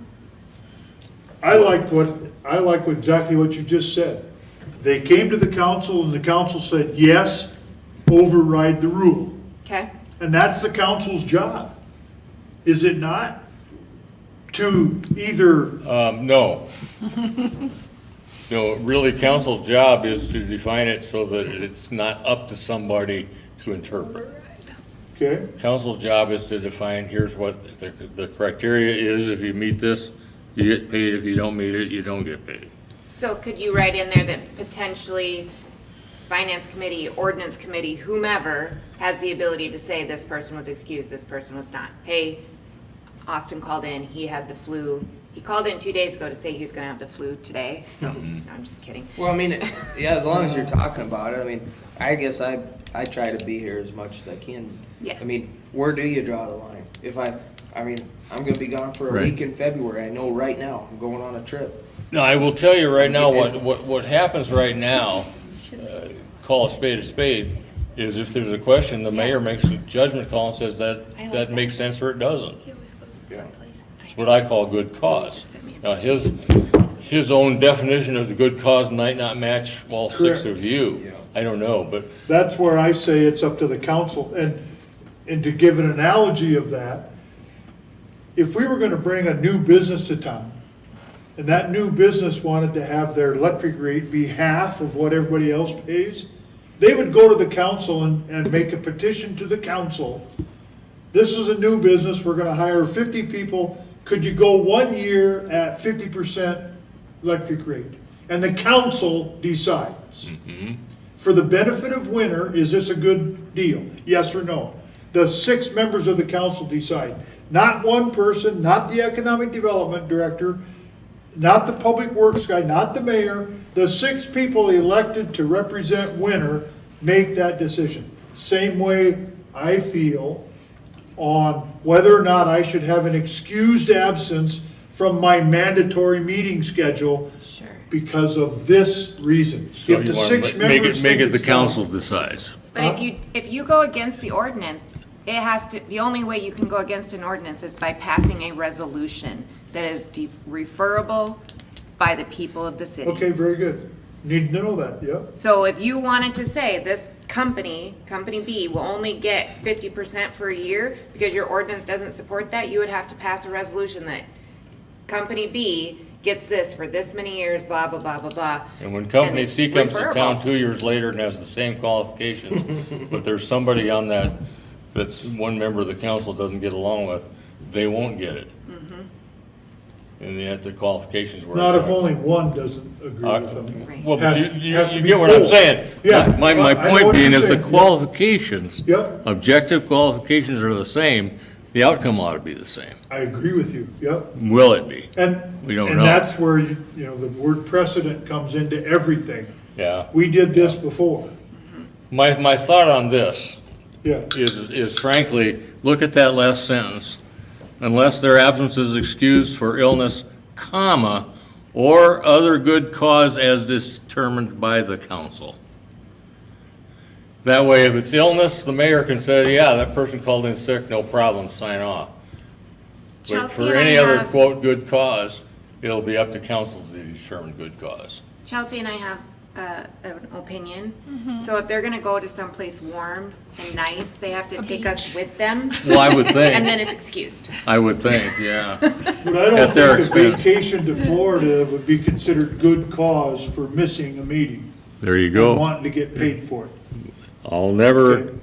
I like exactly what you just said. They came to the council and the council said, yes, override the rule. Okay? And that's the council's job, is it not? To either, No. No, really, council's job is to define it so that it's not up to somebody to interpret. okay, Council's job is to define, here's what the criteria is, if you meet this, you get paid, if you don't meet it, you don't get paid. So could you write in there that potentially finance committee, ordinance committee, whomever has the ability to say this person was excused, this person was not? Hey, Austin called in, he had the flu. He called in 2 days ago to say he was gonna have the flu today, so, no, I'm just kidding. well, I mean, yeah, as long as you're talking about it, I mean, I guess I try to be here as much as I can. Yeah. I mean, where do you draw the line? If I mean, I'm gonna be gone for a Right. week in February, I know right now, I'm going on a trip. No, I will tell you right now, what happens right now, call a spade, is if there's a question, the mayor makes a judgment call and says that makes sense or it doesn't. Yeah. It's what I call good cause. Now, his own definition of the good cause might not match all six Correct. of you. Yeah. I don't know, but that's where I say it's up to the council. And to give an analogy of that, if we were gonna bring a new business to town, and that new business wanted to have their electric rate be half of what everybody else pays, they would go to the council and make a petition to the council. This is a new business, we're gonna hire 50 people, could you go 1 year at 50% electric rate? And the council decides. For the benefit of winter, is this a good deal? Yes or no? The 6 members of the council decide. Not one person, not the economic development director, not the public works guy, not the mayor. The 6 people elected to represent winter make that decision. Same way I feel on whether or not I should have an excused absence from my mandatory meeting schedule Sure. because of this reason. so If the you want 6 to members make think it the it's council done- decides. But if you go against the ordinance, it has to, the only way you can go against an ordinance is by passing a resolution that is referable by the people of the city. Okay, very good. Need to know that, yep. So if you wanted to say this company, Company B, will only get 50% for a year because your ordinance doesn't support that, you would have to pass a resolution that Company B gets this for this many years, blah, blah, blah, blah, blah. And when company it's C comes to town referable. 2 years later and has the same qualifications, but there's somebody on that's one member of the council doesn't get along with, they won't get it. And yet the qualifications were. Not if only one doesn't agree with them. Right. Well, but Has- you have to be get what I'm full. saying. Yeah. My I know point what being you're is the saying. qualifications. Yep. Objective qualifications are the same, the outcome ought to be the same. I agree with you, yep. Will it be? And, We don't and know. that's where, you know, the word precedent comes into everything. Yeah. We did this before, My thought on this yeah. is frankly, look at that last sentence. Unless their absence is excused for illness, comma, or other good cause as determined by the council. That way, if it's illness, the mayor can say, yeah, that person called in sick, no problem, sign off. But Chelsea for and I any other have- quote, good cause, it'll be up to council to determine good cause. Chelsea and I have an opinion. So if they're gonna go to someplace warm and nice, they have to take us with them, Well, I would and think, then it's excused. I would think, yeah. But I don't At their think a expense. vacation to Florida would be considered good cause for missing a meeting. There you And go. wanting to get paid for it. I'll never,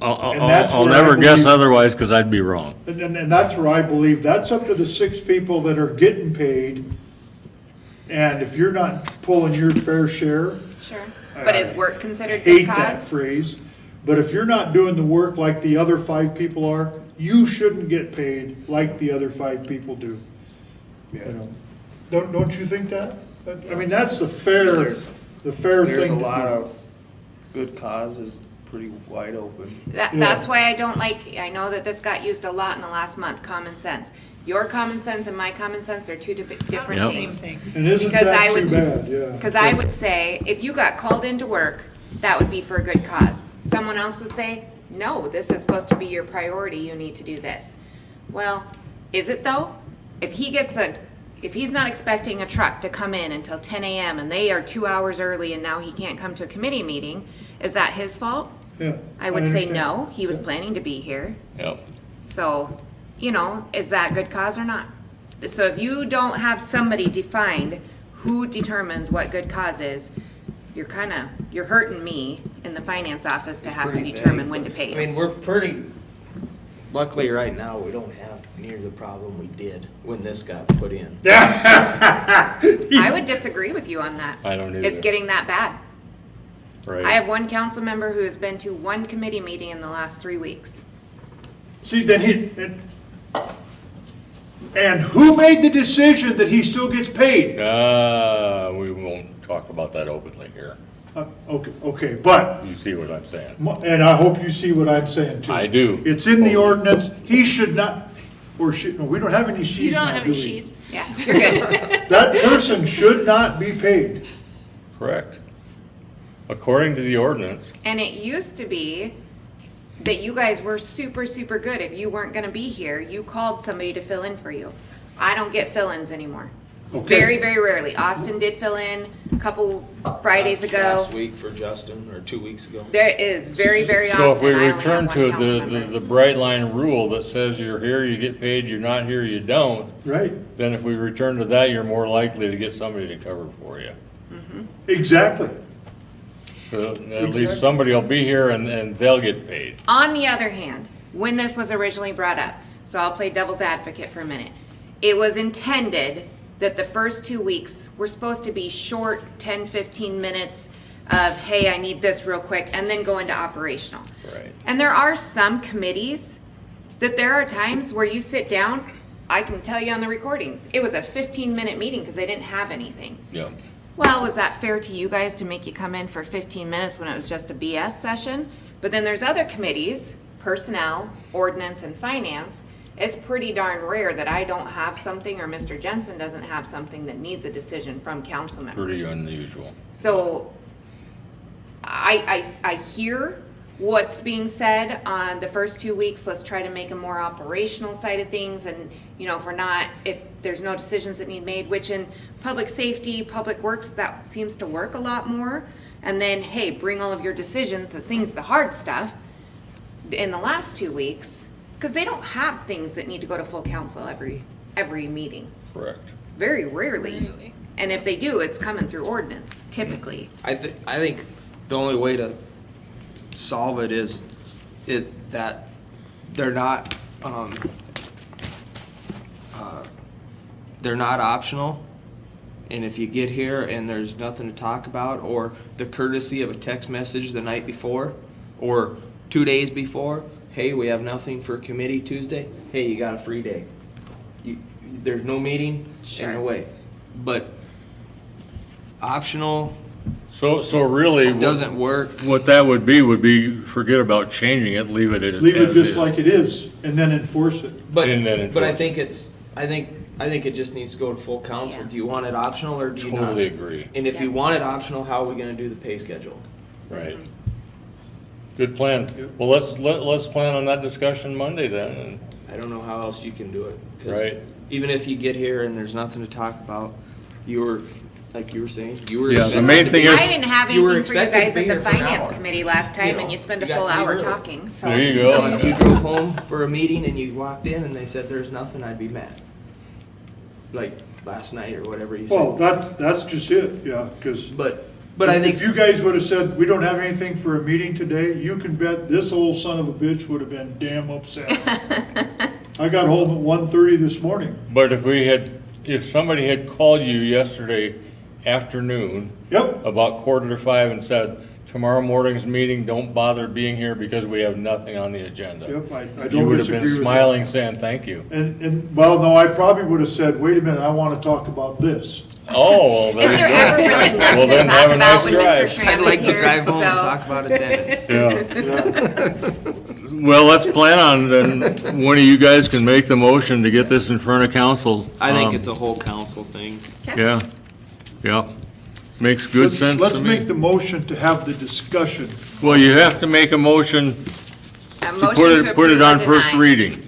Okay. And that's I'll where I never guess believe- otherwise, because I'd be wrong. And that's where I believe, that's up to the 6 people that are getting paid. And if you're not pulling your fair share, Sure. But is work I considered good hate that cause? phrase, but if you're not doing the work like the other 5 people are, you shouldn't get paid like the other 5 people do. You know, don't you think that? I mean, that's the fair thing. There's a to lot do. of good causes, pretty wide open. That's why I don't like, I know that this got used a lot in the last month, common sense. Your common sense and my common sense are two different Yep. things. And isn't Because I that too would- bad, yeah. Because I would say, if you got called into work, that would be for a good cause. Someone else would say, no, this is supposed to be your priority, you need to do this. Well, is it though? If he's not expecting a truck to come in until 10 a.m. and they are 2 hours early and now he can't come to a committee meeting, is that his fault? Yeah, I would say understand. no, he was Yeah. planning to be here. Yep. So, you know, is that good cause or not? So if you don't have somebody defined who determines what good cause is, you're hurting me in the finance office to have to Pretty determine vague, when to but, pay I mean, you. we're pretty, luckily right now, we don't have near the problem we did when this got put in. I would disagree with you on that. I don't It's either. getting that bad. Right. I have one council member who has been to one committee meeting in the last 3 weeks. See, and who made the decision that he still gets paid? We won't talk about that openly here. Okay, but, You see what I'm saying? and I hope you see what I'm saying too. I do. It's in the ordinance, he should not, or should, no, we don't have any she's You don't now, have do any we? she's. Yeah, you're good. That person should not be paid. Correct. According to the ordinance. And it used to be that you guys were super, super good. If you weren't gonna be here, you called somebody to fill in for you. I don't get fill-ins anymore. Okay. Very, very rarely. Austin did fill in a couple Fridays ago. Last week for Justin, or 2 weeks ago. There is very, very often. So if we I only have return one to council member. the bright line rule that says you're here, you get paid, you're not here, you don't, Right, then if we return to that, you're more likely to get somebody to cover for you. exactly. So at least somebody will be here and they'll get paid. On the other hand, when this was originally brought up, so I'll play devil's advocate for a minute. It was intended that the first 2 weeks were supposed to be short, 10, 15 minutes of, hey, I need this real quick, and then go into operational. Right. And there are some committees that there are times where you sit down, I can tell you on the recordings, it was a 15-minute meeting because they didn't have anything. Yep. Well, was that fair to you guys to make you come in for 15 minutes when it was just a BS session? But then there's other committees, personnel, ordinance, and finance. It's pretty darn rare that I don't have something or Mr. Jensen doesn't have something that needs a decision from council members. Pretty unusual. So I hear what's being said on the first 2 weeks. Let's try to make a more operational side of things. And, you know, if there's no decisions that need made, which in public safety, public works, that seems to work a lot more. And then, hey, bring all of your decisions, the hard stuff, in the last 2 weeks, because they don't have things that need to go to full council every meeting. Correct. very rarely. Really? And if they do, it's coming through ordinance, typically. I think the only way to solve it is that they're not, they're not optional. And if you get here and there's nothing to talk about, or the courtesy of a text message the night before, or 2 days before, hey, we have nothing for committee Tuesday, hey, you got a free day. There's no meeting, Sure. and no way. But optional So really, doesn't work. what that would be, forget about changing it, leave it as Leave it just is. like it is, and then enforce it. But, And then but I enforce think I think it just needs to go to full council. Yeah. Do you want it optional or do you not? Totally agree. And if you Yeah. want it optional, how are we gonna do the pay schedule? Right. Good plan. Well, let's plan on that discussion Monday then, and I don't know how else you can do it. 'Cause Right. even if you get here and there's nothing to talk about, you were, like you were saying, you were. Yeah, the expected main to thing be- is- I didn't have You were anything for you expected to guys be at the here for an finance hour. committee last time, You know, and you spent a you got full to be hour early. talking, so. there you You know, if you go. drove home for a meeting and you walked in and they said there's nothing, I'd be mad. Like last night or whatever you Well, said. that's just it, yeah, because. But I think. If you guys would've said, we don't have anything for a meeting today, you can bet this old son of a bitch would've been damn upset. I got home at 1:30 this morning. But if somebody had called you yesterday afternoon Yep, about 4:45 and said, tomorrow morning's meeting, don't bother being here because we have nothing on the agenda. yep, I You don't would have disagree been with that. smiling, saying thank you. Well, no, I probably would've said, wait a minute, I wanna talk about this. Oh, well, Is there there you ever go. really Well, nothing to then have talk a about nice when Mr. drive. Schramm I'd is like to here, drive home and so. talk about attendance. Yeah. Well, let's plan on, then, one of you guys can make the motion to get this in front of council. I think it's a whole council thing. Yeah, yeah. Makes good sense to Let's make me. the motion to have the discussion. Well, you have to make a motion A to motion put it approve on or first deny. reading.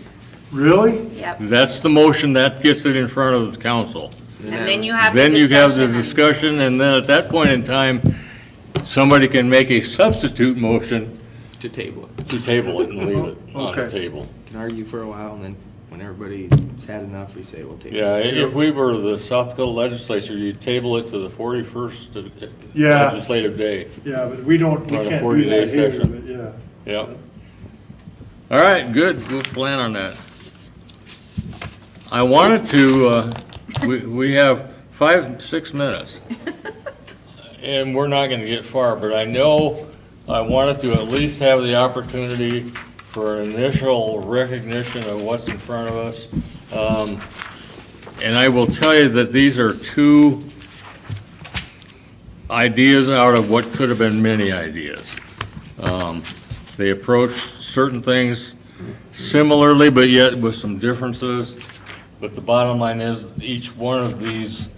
Really? Yep, That's the motion, that gets it in front of the council. and then you have the Then you have the discussion. discussion, and then at that point in time, somebody can make a substitute motion To table it. to table it and leave it on the Okay. table. Can argue for a while and then when everybody's had enough, we say we'll table it. Yeah, if we were the South Dakota legislature, you'd table it to the 41st Yeah. legislative day. Yeah, but we On a can't do 40-day that here, session. but yeah. Yep. All right, good, we'll plan on that. I wanted to, we have 5-6 minutes. And we're not gonna get far, but I know I wanted to at least have the opportunity for an initial recognition of what's in front of us. And I will tell you that these are two ideas out of what could have been many ideas. They approach certain things similarly, but yet with some differences. But the bottom line is, each one of these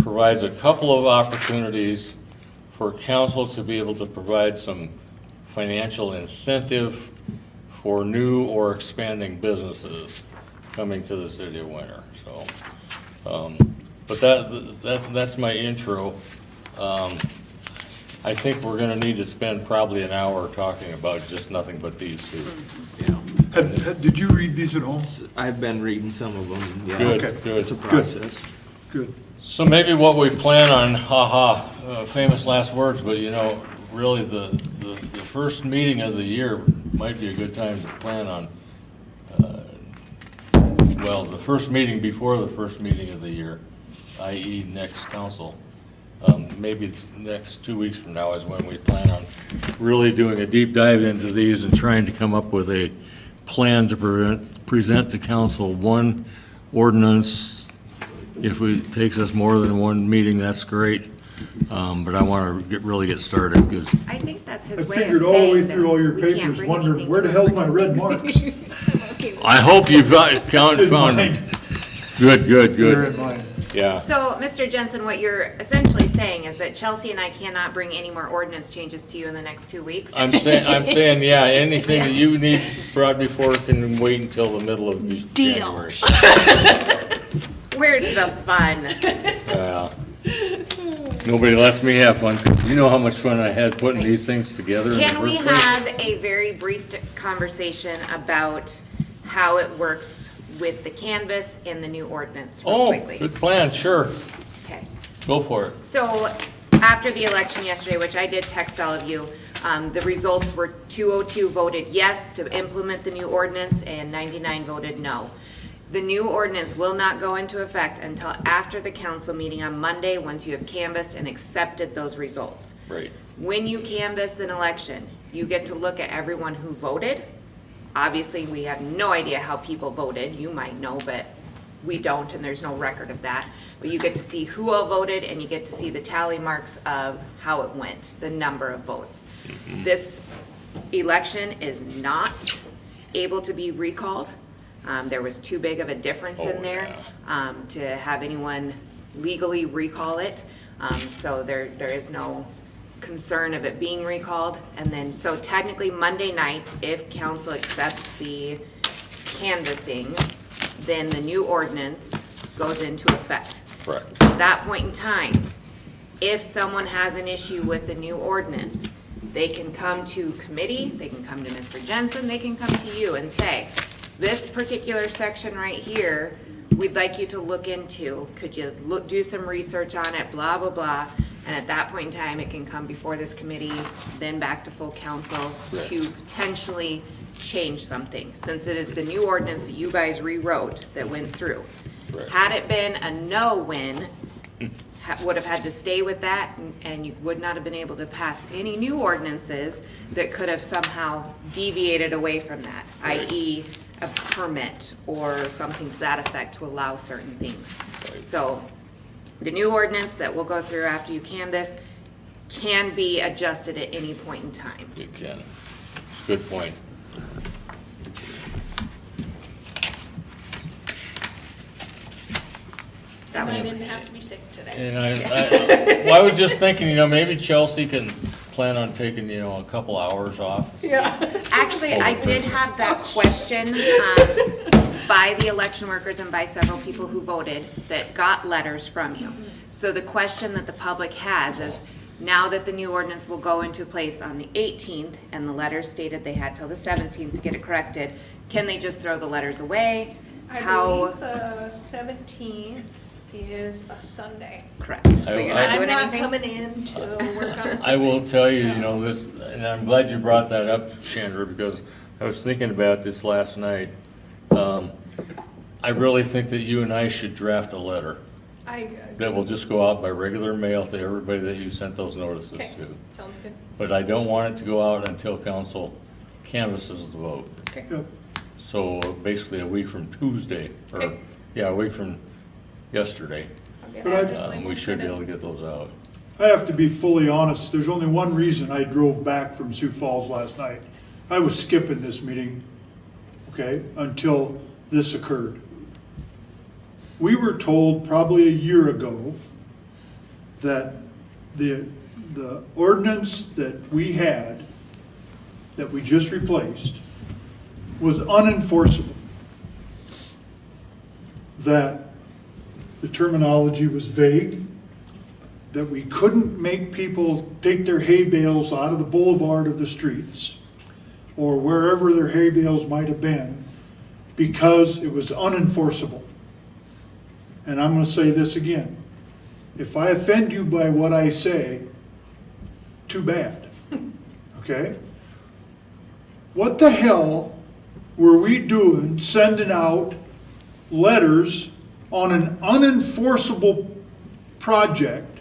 provides a couple of opportunities for council to be able to provide some financial incentive for new or expanding businesses coming to the city of Winter, so. But that's my intro. I think we're gonna need to spend probably an hour talking about just nothing but these two. Yeah. Did you read these at home? I've been reading some of them, and yeah. Good, it's- good. It's a process. Good. So maybe what we plan on, famous last words, but you know, really the first meeting of the year might be a good time to plan on, well, the first meeting before the first meeting of the year, i.e. next council. Maybe next 2 weeks from now is when we plan on really doing a deep dive into these and trying to come up with a plan to present to council one ordinance. If it takes us more than one meeting, that's great. But I want to really get started because I think that's I his way of figured all the way saying through all your that we can't papers, bring wondering, anything where to the the hell's my red marks? I hope you've found in it. mine. Good, They're good. in mine. Yeah. So, Mr. Jensen, what you're essentially saying is that Chelsea and I cannot bring any more ordinance changes to you in the next 2 weeks? I'm saying, yeah, anything that you need brought before can wait until the middle of Deal. January. Where's the fun? Yeah. Nobody lets me have fun, 'cause you know how much fun I had putting these things together in the Can we first place? have a very brief conversation about how it works with the canvas and the new ordinance real Oh, quickly. good plan, sure. Okay. Go for it. So after the election yesterday, which I did text all of you, the results were 202 voted yes to implement the new ordinance and 99 voted no. The new ordinance will not go into effect until after the council meeting on Monday, once you have canvassed and accepted those results. Right. When you canvass an election, you get to look at everyone who voted. Obviously, we have no idea how people voted. You might know, but we don't, and there's no record of that. But you get to see who all voted, and you get to see the tally marks of how it went, the number of votes. This election is not able to be recalled. There was too big of a difference in there to have anyone legally recall it. So there is no concern of it being recalled. And then, so technically Monday night, if council accepts the canvassing, then the new ordinance goes into effect. Correct. At that point in time, if someone has an issue with the new ordinance, they can come to committee, they can come to Mr. Jensen, they can come to you and say, this particular section right here, we'd like you to look into. Could you do some research on it, blah, blah, blah. And at that point in time, it can come before this committee, then back to full council to potentially change something. Since it is the new ordinance that you guys rewrote that went through. Right. Had it been a no-win, would have had to stay with that, and you would not have been able to pass any new ordinances that could have somehow deviated away from that, i.e. a permit or something to that effect to allow certain things. So the new ordinance that we'll go through after you canvass can be adjusted at any point in time. You can. It's a good point. That was I didn't have to be sick today. And well, I was just thinking, maybe Chelsea can plan on taking, a couple hours off. Actually, I did have that question by the election workers and by several people who voted that got letters from you. So the question that the public has is, now that the new ordinance will go into place on the 18th, and the letters stated they had till the 17th to get it corrected, can they just throw the letters away? I How? believe the 17th is a Sunday. Correct. So you're not I'm doing not anything? coming in to work on a Sunday. I will tell you, so- this, and I'm glad you brought that up, Chandra, because I was thinking about this last night. I really think that you and I should draft a letter that will just go out by regular mail to everybody that you sent those notices Okay, to. sounds good. But I don't want it to go out until council canvasses the vote. Okay. Yep. So basically a week from Tuesday, or, Okay. a week from yesterday, I'll get But I- address we labels should be printed. able to get those out. I have to be fully honest, there's only one reason I drove back from Sioux Falls last night. I was skipping this meeting, okay, until this occurred. We were told probably a year ago that the ordinance that we had, that we just replaced, was unenforceable. That the terminology was vague, that we couldn't make people take their hay bales out of the boulevard of the streets, or wherever their hay bales might have been, because it was unenforceable. And I'm going to say this again. If I offend you by what I say, too bad. Okay? What the hell were we doing sending out letters on an unenforceable project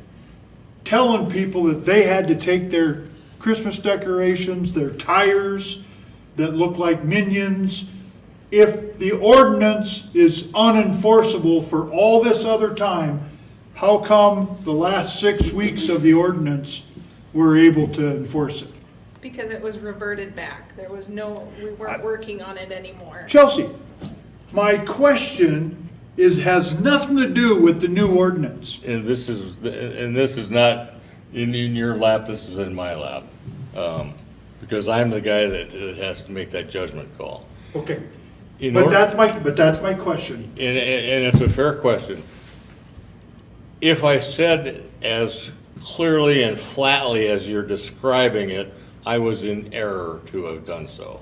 telling people that they had to take their Christmas decorations, their tires that look like minions? If the ordinance is unenforceable for all this other time, how come the last 6 weeks of the ordinance we're able to enforce it? Because it was reverted back. There was we weren't working on it anymore. Chelsea, my question has nothing to do with the new ordinance. And this is not in your lap, this is in my lap. Because I'm the guy that has to make that judgment call. Okay. In But order- that's my question. And it's a fair question. If I said as clearly and flatly as you're describing it, I was in error to have done so.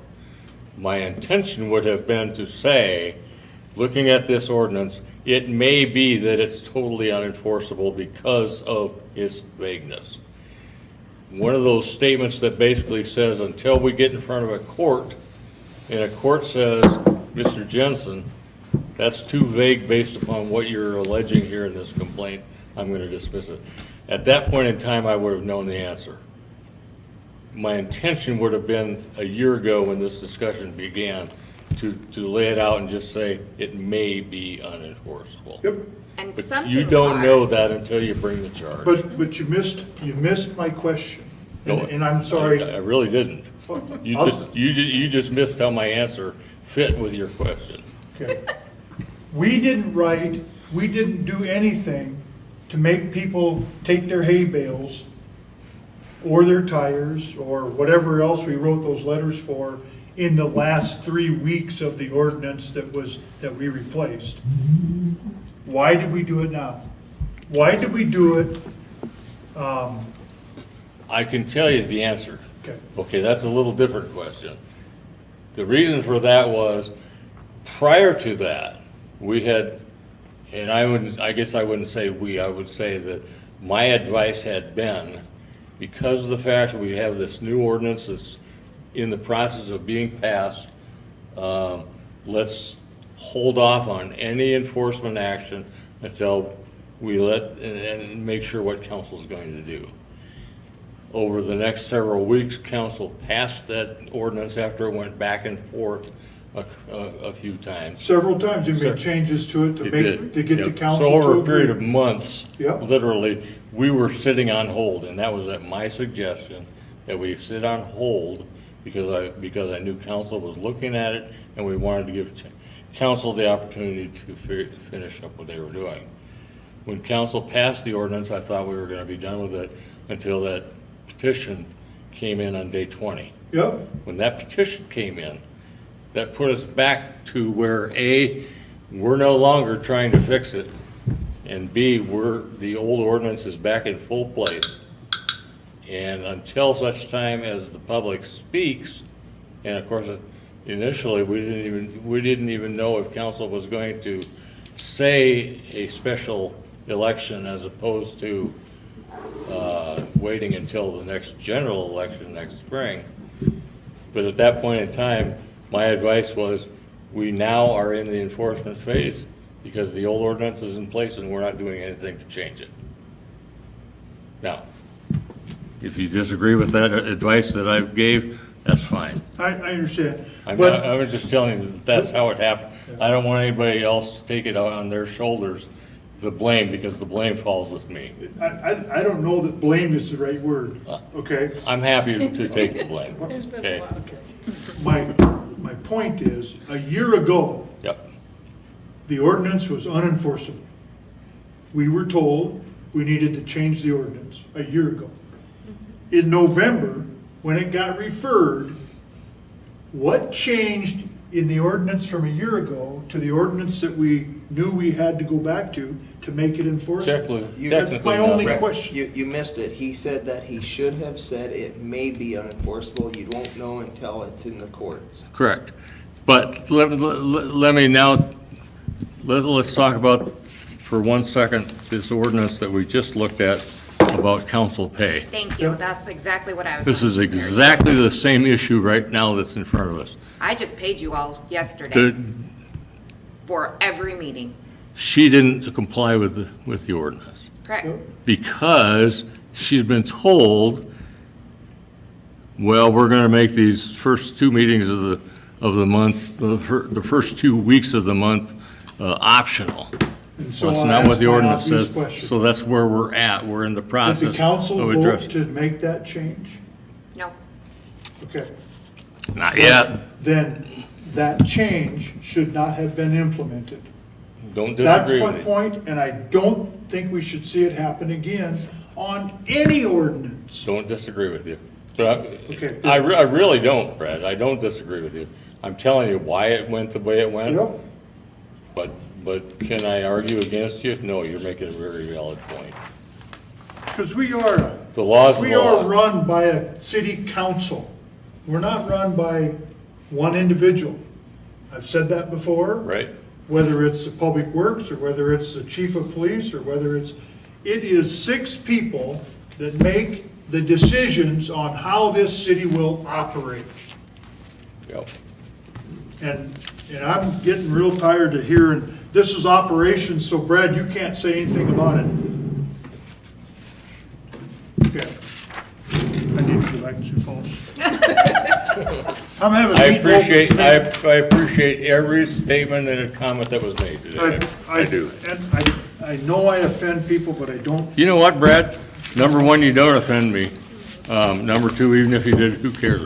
My intention would have been to say looking at this ordinance, it may be that it's totally unenforceable because of its vagueness. One of those statements that basically says, until we get in front of a court, and a court says, Mr. Jensen, that's too vague based upon what you're alleging here in this complaint, I'm gonna dismiss it. At that point in time, I would have known the answer. My intention would have been a year ago when this discussion began to lay it out and just say it may be unenforceable. Yep, And But some you things don't are. know that until you bring the charge. but you missed my question, and I'm sorry. I really didn't. You just missed how my answer fit with your question. Okay. We didn't do anything to make people take their hay bales or their tires or whatever else we wrote those letters for in the last 3 weeks of the ordinance that we replaced. Why did we do it now? Why did we do it? I can tell you the answer. Okay. Okay, that's a little different question. The reason for that was, prior to that, we had, and I guess I wouldn't say we, I would say that my advice had been, because of the fact that we have this new ordinance that's in the process of being passed, let's hold off on any enforcement action until we and make sure what council's going to do. Over the next several weeks, council passed that ordinance after it went back and forth a few times. Several times you Sir, made changes to it It did, to get the yeah. council So over to a period of agree. months, Yep. literally, we were sitting on hold, and that was at my suggestion, that we sit on hold because I knew council was looking at it, and we wanted to give council the opportunity to finish up what they were doing. When council passed the ordinance, I thought we were gonna be done with it until that petition came in on day 20. Yep, When that petition came in, that put us back to where, A, we're no longer trying to fix it, and B, the old ordinance is back in full place. And until such time as the public speaks, and of course, initially, we didn't even know if council was going to say a special election as opposed to waiting until the next general election next spring. But at that point in time, my advice was, we now are in the enforcement phase because the old ordinance is in place and we're not doing anything to change it. Now, if you disagree with that advice that I gave, that's fine. I understand. I But was just telling you that that's how it happened. I don't want anybody else to take it out on their shoulders, the blame, because the blame falls with me. I don't know that blame is the right word, okay? I'm happy to take the blame, okay? My point is, a year ago, Yep, the ordinance was unenforceable. We were told we needed to change the ordinance a year ago. In November, when it got referred, what changed in the ordinance from a year ago to the ordinance that we knew we had to go back to make it enforceable? technically, That's my only nothing. question. You missed it. He said that he should have said it may be unenforceable. You won't know until it's in the courts. Correct. But let me now, let's talk about, for 1 second, this ordinance that we just looked at about council pay. Thank you, that's exactly what I was. This is exactly the same issue right now that's in front of us. I just paid you all yesterday The- for every meeting, She didn't comply with the ordinance correct? because she's been told, well, we're gonna make these first 2 meetings of the month, the first 2 weeks of the month, optional. And so That's I'll not ask what the my ordinance obvious says. question. So that's where we're at. We're in the Did process the council of vote addressing. to make that change? No, Okay. Not yet. Then that change should not have been implemented. Don't That's disagree my with you. point, and I don't think we should see it happen again on any ordinance. Don't disagree with you. So Okay. I really don't, Brad. I don't disagree with you. I'm telling you why it went the way it went. Yep. But can I argue against you? No, you're making a very valid point. Because we are, The law's we the are law. run by a city council. We're not run by one individual. I've said that before. Right? whether it's the Public Works, or whether it's the Chief of Police, or whether it is 6 people that make the decisions on how this city will operate. Yep. And I'm getting real tired of hearing, this is operations, so Brad, you can't say anything about it. Okay. I need to go back to Sioux Falls. I'm having. I meatloaf- appreciate every statement and comment that was made today. I do. And I know I offend people, but I don't. You know what, Brad? Number one, you don't offend me. Number two, even if you did, who cares?